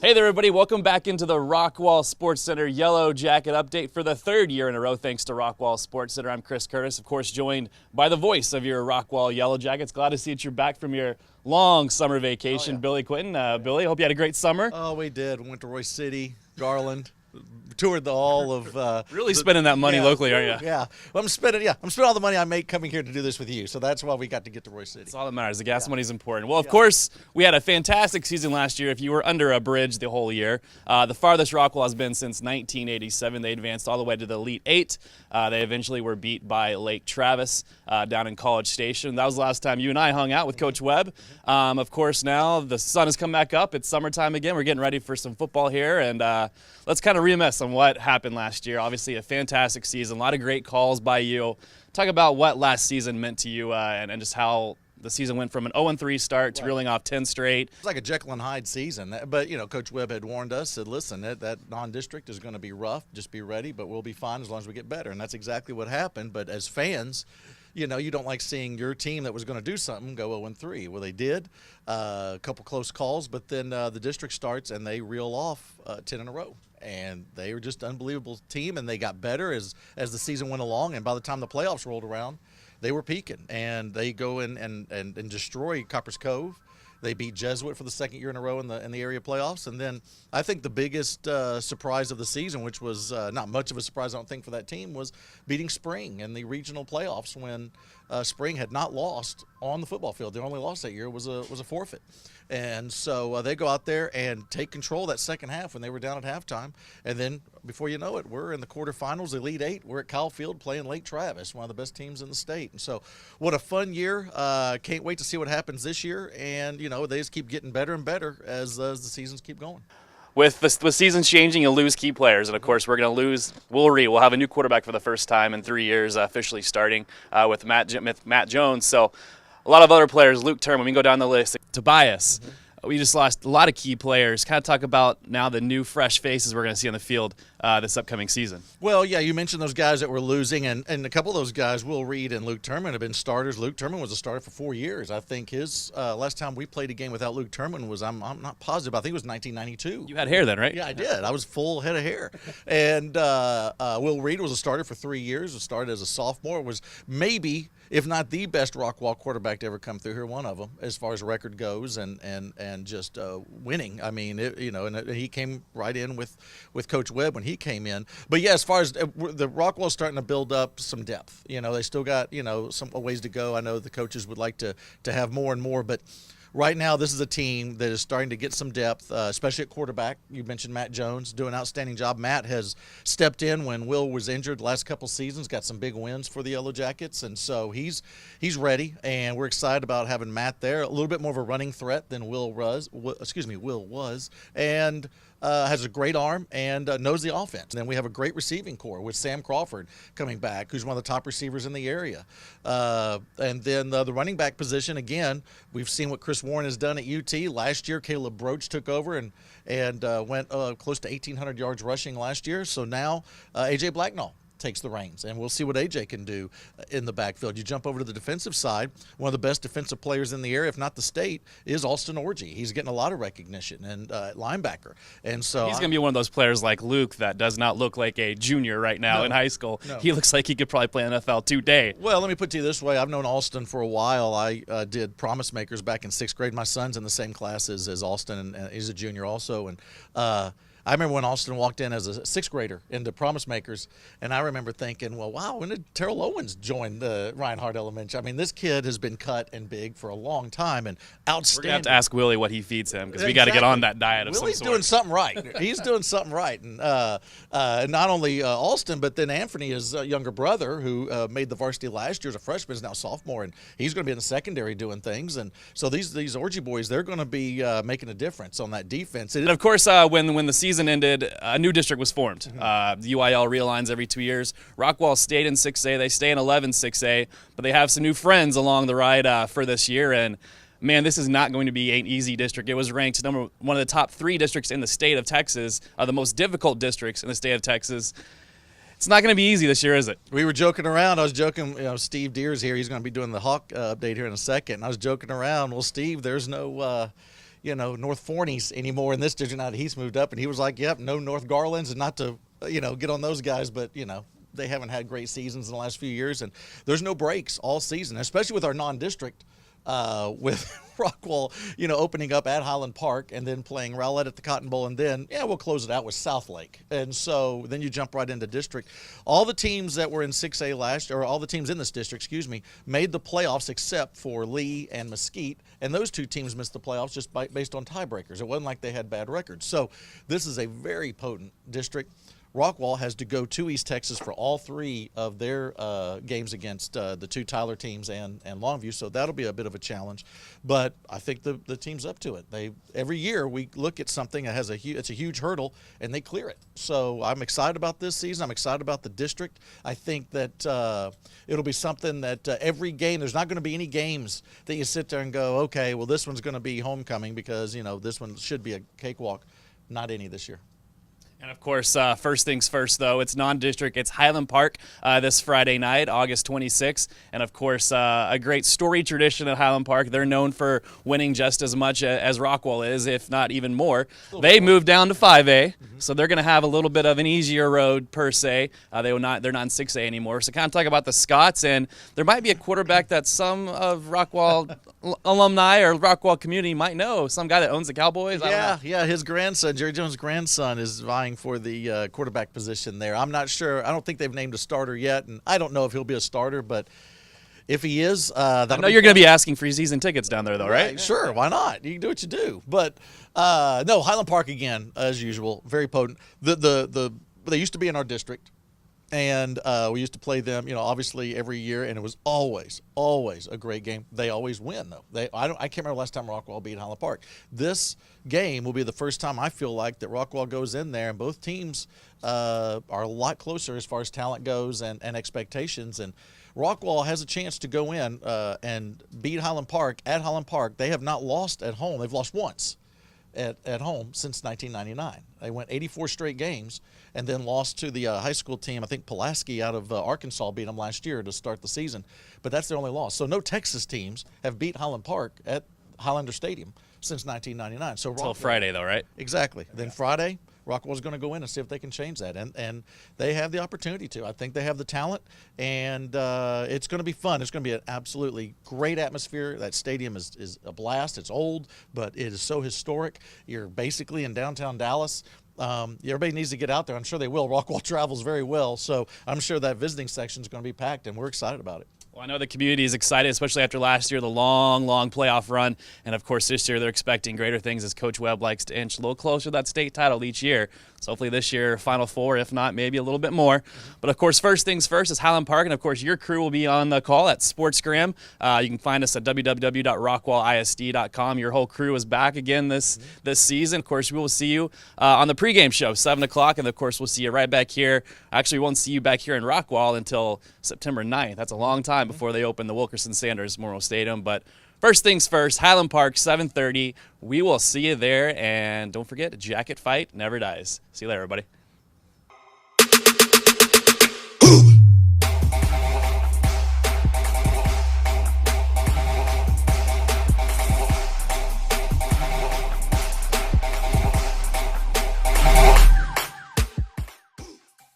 Hey there, everybody. Welcome back into the Rockwall Sports Center Yellow Jacket update for the third year in a row, thanks to Rockwall Sports Center. I'm Chris Curtis, of course, joined by the voice of your Rockwall Yellowjackets. Glad to see that you're back from your long summer vacation, Billy Quinton. Billy, hope you had a great summer. Oh, we did. We went to Royce City, Garland. Toured all of really spending that money locally, aren't you? Yeah, well, I'm spending all the money I make coming here to do this with you. So that's why we got to get to Royce City. That's all that matters. The gas money is important. Well, of course, we had a fantastic season last year. If you were under a bridge the whole year, the farthest Rockwall has been since 1987. They advanced all the way to the Elite Eight. They eventually were beat by Lake Travis down in College Station. That was the last time you and I hung out with Coach Webb. Of course, now the sun has come back up. It's summertime again. We're getting ready for some football here, and let's kind of reminisce on what happened last year. Obviously, a fantastic season. A lot of great calls by you. Talk about what last season meant to you and just how the season went from an 0-3 start to reeling off 10 straight. It's like a Jekyll and Hyde season. But, you know, Coach Webb had warned us, said, listen, that non-district is going to be rough. Just be ready, but we'll be fine as long as we get better. And that's exactly what happened. But as fans, you know, you don't like seeing your team that was going to do something go 0-3. Well, they did. A couple close calls, but then the district starts and they reel off 10 in a row. And they were just an unbelievable team, and they got better as the season went along. And by the time the playoffs rolled around, they were peaking. And they go in and destroy Copper's Cove. They beat Jesuit for the second year in a row in the area playoffs. And then I think the biggest surprise of the season, which was not much of a surprise, I don't think, for that team, was beating Spring in the regional playoffs when Spring had not lost on the football field. Their only loss that year was a forfeit. And so they go out there and take control that second half when they were down at halftime. And then before you know it, we're in the quarterfinals, the Elite Eight. We're at Kyle Field playing Lake Travis, one of the best teams in the state. And so what a fun year. Can't wait to see what happens this year. And, you know, they just keep getting better and better as the seasons keep going. With the seasons changing, you lose key players. And, of course, we're going to lose Will Reed. We'll have a new quarterback for the first time in 3 years, officially starting with Matt Jones. So a lot of other players, Luke Turman, we can go down the list. Tobias. We just lost a lot of key players. Kind of talk about now the new fresh faces we're going to see on the field this upcoming season. Well, yeah, you mentioned those guys that were losing, and a couple of those guys, Will Reed and Luke Turman, have been starters. Luke Turman was a starter for 4 years. I think his last time we played a game without Luke Turman was, I'm not positive, I think it was 1992. You had hair then, right? Yeah, I did. I was full head of hair. And Will Reed was a starter for 3 years, started as a sophomore, was maybe, if not the best Rockwall quarterback to ever come through here, one of them, as far as record goes, and just winning. I mean, and he came right in with Coach Webb when he came in. But yeah, as far as the Rockwall's starting to build up some depth. You know, they still got, some ways to go. I know the coaches would like to have more and more, but right now, this is a team that is starting to get some depth, especially at quarterback. You mentioned Matt Jones doing an outstanding job. Matt has stepped in when Will was injured the last couple seasons, got some big wins for the Yellowjackets, and so he's ready, and we're excited about having Matt there. A little bit more of a running threat than Will was, and has a great arm and knows the offense. And then we have a great receiving core with Sam Crawford coming back, who's one of the top receivers in the area. And then the running back position, again, we've seen what Chris Warren has done at UT. Last year, Caleb Broach took over and went close to 1,800 yards rushing last year. So now A.J. Blacknall takes the reins, and we'll see what AJ can do in the backfield. You jump over to the defensive side, one of the best defensive players in the area, if not the state, is Alston Orgy. He's getting a lot of recognition, and linebacker. And so he's going to be one of those players like Luke that does not look like a junior right now in high school. No. He looks like he could probably play NFL today. Well, let me put it to you this way. I've known Alston for a while. I did Promise Makers back in 6th grade. My son's in the same class as Alston, and he's a junior also. And I remember when Alston walked in as a 6th grader into Promise Makers, and I remember thinking, well, wow, when did Terrell Owens join the Reinhardt Elementary? I mean, this kid has been cut and big for a long time and outstanding. We're going to have to ask Willie what he feeds him because we got to get on that diet of Willie's some sort. Doing something right. He's doing something right. And not only Alston, but then Anthony, his younger brother, who made the varsity last year as a freshman, is now sophomore, and he's going to be in the secondary doing things. And so these Orgy boys, they're going to be making a difference on that defense. And, of course, when the season ended, a new district was formed. The UIL realigns every 2 years. Rockwall stayed in 6A. They stay in 11-6A, but they have some new friends along the ride for this year. And, man, this is not going to be an easy district. It was ranked one of the top 3 districts in the state of Texas, the most difficult districts in the state of Texas. It's not going to be easy this year, is it? We were joking around. I was joking, Steve Deer's here. He's going to be doing the Hawk update here in a second. And I was joking around. Well, Steve, there's no North Forneys anymore in this division now that he's moved up. And he was like, yep, no North Garlands, and not to, get on those guys, but, they haven't had great seasons in the last few years. And there's no breaks all season, especially with our non-district. With Rockwall, opening up at Highland Park and then playing Rowlett at the Cotton Bowl, and then, we'll close it out with Southlake. And so then you jump right into district. All the teams that were in 6A last year, or all the teams in this district, made the playoffs except for Lee and Mesquite, and those two teams missed the playoffs just based on tiebreakers. It wasn't like they had bad records. So this is a very potent district. Rockwall has to go to East Texas for all three of their games against the two Tyler teams and Longview, so that'll be a bit of a challenge. But I think the team's up to it. Every year we look at something that it's a huge hurdle, and they clear it. So I'm excited about this season. I'm excited about the district. I think that it'll be something that every game, there's not going to be any games that you sit there and go, okay, well, this one's going to be homecoming because, this one should be a cakewalk. Not any this year. And, of course, first things first, though, it's non-district. It's Highland Park this Friday night, August 26th. And, of course, a great story tradition at Highland Park. They're known for winning just as much as Rockwall is, if not even more. They moved down to 5A, so they're going to have a little bit of an easier road, per se. They're not in 6A anymore. So kind of talk about the Scots, and there might be a quarterback that some of Rockwall alumni or Rockwall community might know, some guy that owns the Cowboys. Yeah, his grandson, Jerry Jones' grandson, is vying for the quarterback position there. I'm not sure. I don't think they've named a starter yet, and I don't know if he'll be a starter, but if he is, I know you're going to be asking for season tickets down there, though, right? Sure, why not? You can do what you do. But no, Highland Park again, as usual, very potent. They used to be in our district. And we used to play them, obviously every year, and it was always a great game. They always win, though. I can't remember last time Rockwall beat Highland Park. This game will be the first time I feel like that Rockwall goes in there, and both teams are a lot closer as far as talent goes and expectations. And Rockwall has a chance to go in and beat Highland Park at Highland Park. They have not lost at home. They've lost once at home since 1999. They went 84 straight games and then lost to the high school team. I think Pulaski out of Arkansas beat them last year to start the season. But that's their only loss. So no Texas teams have beat Highland Park at Highlander Stadium since 1999. So until Friday, though, right? Exactly. Then Friday, Rockwall's going to go in and see if they can change that. And they have the opportunity to. I think they have the talent, and it's going to be fun. It's going to be an absolutely great atmosphere. That stadium is a blast. It's old, but it is so historic. You're basically in downtown Dallas. Everybody needs to get out there. I'm sure they will. Rockwall travels very well, so I'm sure that visiting section is going to be packed, and we're excited about it. Well, I know the community is excited, especially after last year, the long playoff run. And, of course, this year they're expecting greater things as Coach Webb likes to inch a little closer to that state title each year. So hopefully this year, Final Four, if not, maybe a little bit more. But, of course, first things first is Highland Park. And, of course, your crew will be on the call at SportsGram. You can find us at www.rockwallisd.com. Your whole crew is back again this season. Of course, we will see you on the pregame show, 7 o'clock. And, of course, we'll see you right back here. Actually, we won't see you back here in Rockwall until September 9th. That's a long time before they open the Wilkerson Sanders Memorial Stadium. But first things first, Highland Park, 7:30. We will see you there. And don't forget, a jacket fight never dies. See you later, everybody.